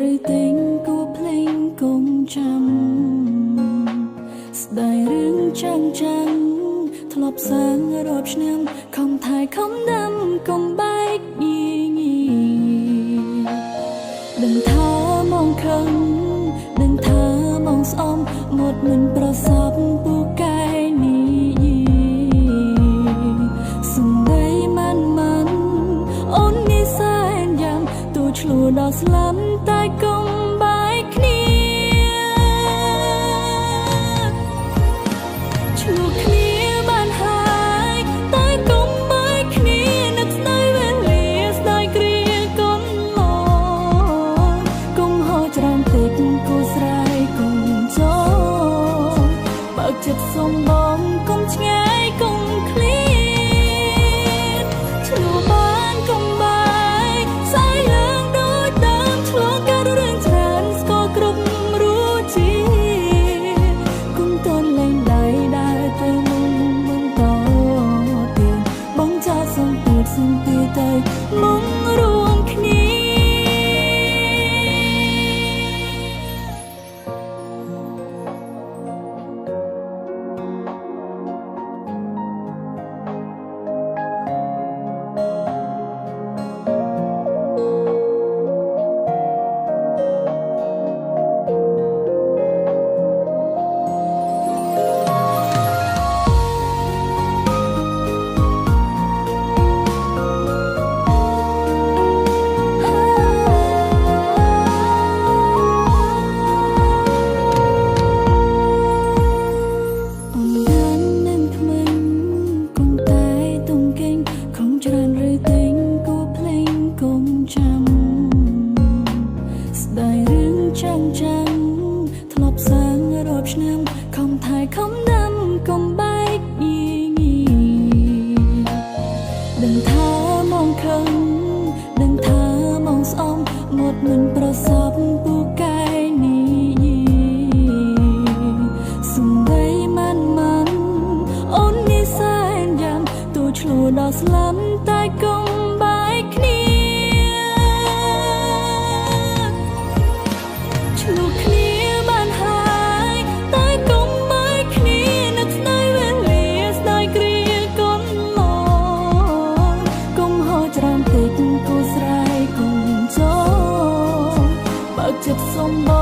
ឬទិញគួភ្លេងកុំចាំស្ដាយរឿងចាំងធ្លាប់សាងរាប់ឆ្នាំខំថែខំដាំកុំបែកញីដឹងថាមកខឹងដឹងថាមកស្អមមាត់មិនប្រសពពូកែនេះសំដីមិនអូននេះសែនយ៉ាងទូឆ្លួដល់ស្លាប់តែកុំបែកគ្នាឆ្លួគ្នាបានហើយតែកុំបែកគ្នានឹកស្ដាយវេលាស្ដាយគ្រាកុំមកកុំហៅច្រើនពេកគូស្រ័យកុំចូលបើកចិត្តសុំបងកុំឆ្ងាយកុំឃ្លាតឆ្លួបានកុំបែកសាយឡើងដូចដើមឆ្លងកាត់រឿងច្រើនស្គាល់គ្រប់រូបជាគុំតនលែងដៃដើរទៅមុំតទៀតបងចោលសំពីទៅមុំរួមគ្នាចាំធ្លាប់សាងរាប់ឆ្នាំខំថែខំដាំកុំបែកញីដឹងថាមកខឹងដឹងថាមកស្អមមាត់មិនប្រសពពូកែនេះសំដីមិនអូននេះសែនយ៉ាងទូឆ្លួដល់ស្លាប់តែកុំបែកគ្នាឆ្លួគ្នាបានហើយតែកុំបែកគ្នានឹកស្ដាយវេលាស្ដាយគ្រាកុំមកកុំហៅច្រើនពេកគូស្រ័យកុំចូលបើកចិត្តសុំ